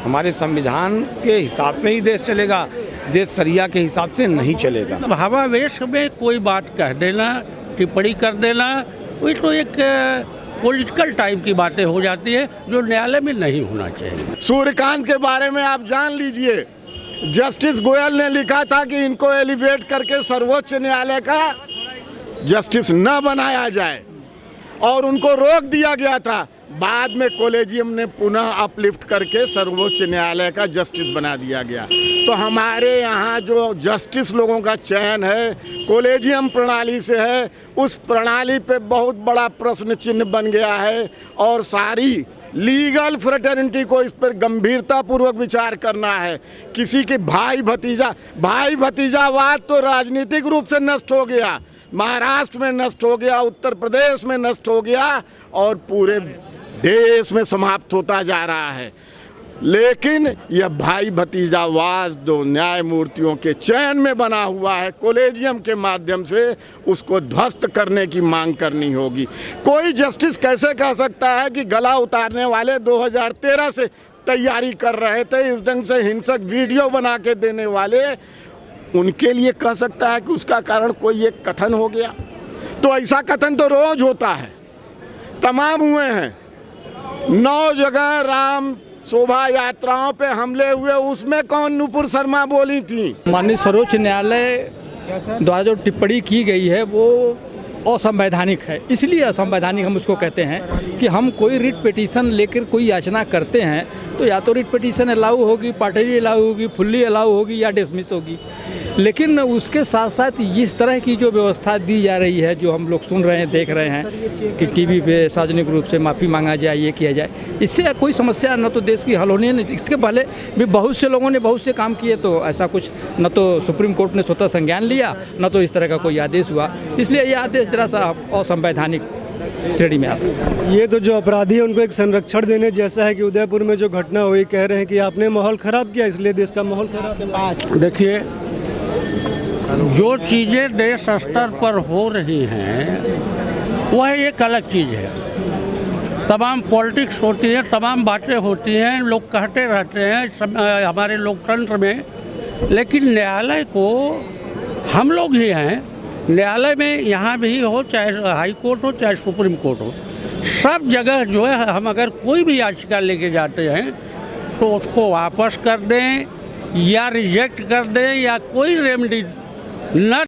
हमारे संविधान के हिसाब से ही देश चलेगा, देश शरिया के हिसाब से नहीं चलेगा। भावावेश में कोई बात कह देना, टिप्पणी कर देना, वही तो एक पॉलिटिकल टाइप की बातें हो जाती है जो न्यायालय में नहीं होना चाहिए। सूर्यकांत के बारे में आप जान लीजिए, जस्टिस गोयल ने लिखा था कि इनको एलिवेट करके सर्वोच्च न्यायालय का जस्टिस न बनाया जाए और उनको रोक दिया गया था। बाद में कॉलेजियम ने पुनः अपलिफ्ट करके सर्वोच्च न्यायालय का जस्टिस बना दिया गया। तो हमारे यहाँ जो जस्टिस लोगों का चयन है कॉलेजियम प्रणाली से है, उस प्रणाली पे बहुत बड़ा प्रश्न चिन्ह बन गया है और सारी लीगल फ्रेटर्निटी को इस पर गंभीरतापूर्वक विचार करना है। किसी के भाई भतीजावाद तो राजनीतिक रूप से नष्ट हो गया, महाराष्ट्र में नष्ट हो गया, उत्तर प्रदेश में नष्ट हो गया और पूरे देश में समाप्त होता जा रहा है। लेकिन यह भाई भतीजावाद दो न्यायमूर्तियों के चयन में बना हुआ है, कॉलेजियम के माध्यम से उसको ध्वस्त करने की मांग करनी होगी। कोई जस्टिस कैसे कह सकता है कि गला उतारने वाले 2013 से तैयारी कर रहे थे, इस ढंग से हिंसक वीडियो बना के देने वाले, उनके लिए कह सकता है कि उसका कारण कोई एक कथन हो गया? तो ऐसा कथन तो रोज होता है, तमाम हुए हैं। 9 जगह राम शोभा यात्राओं पे हमले हुए, उसमें कौन नुपुर शर्मा बोली थी? माननीय सर्वोच्च न्यायालय द्वारा जो टिप्पणी की गई है वो असंवैधानिक है। इसलिए असंवैधानिक हम उसको कहते हैं कि हम कोई रिट पिटीशन लेकर कोई याचना करते हैं तो या तो रिट पिटीशन अलाउ होगी, पार्टली अलाउ होगी, फुल्ली अलाउ होगी या डिसमिस होगी। लेकिन उसके साथ साथ इस तरह की जो व्यवस्था दी जा रही है, जो हम लोग सुन रहे हैं, देख रहे हैं कि टीवी पे सार्वजनिक रूप से माफ़ी मांगा जाए, ये किया जाए, इससे कोई समस्या न तो देश की हल होनी है। इसके पहले भी बहुत से लोगों ने बहुत से काम किए, तो ऐसा कुछ न तो सुप्रीम कोर्ट ने स्वतः संज्ञान लिया, न तो इस तरह का कोई आदेश हुआ। इसलिए यह आदेश जरा सा असंवैधानिक श्रेणी में आता है। ये तो जो अपराधी है उनको एक संरक्षण देने जैसा है कि उदयपुर में जो घटना हुई, कह रहे हैं कि आपने माहौल ख़राब किया, इसलिए देश का माहौल खराब है। देखिए, जो चीज़ें देश स्तर पर हो रही हैं वह एक अलग चीज़ है। तमाम पॉलिटिक्स होती है, तमाम बातें होती हैं, लोग कहते रहते हैं हमारे लोकतंत्र में। लेकिन न्यायालय को हम लोग ही हैं, न्यायालय में यहाँ भी हो, चाहे हाई कोर्ट हो चाहे सुप्रीम कोर्ट हो, सब जगह जो है हम अगर कोई भी याचिका लेके जाते हैं तो उसको वापस कर दें या रिजेक्ट कर दें या कोई रेमेडी न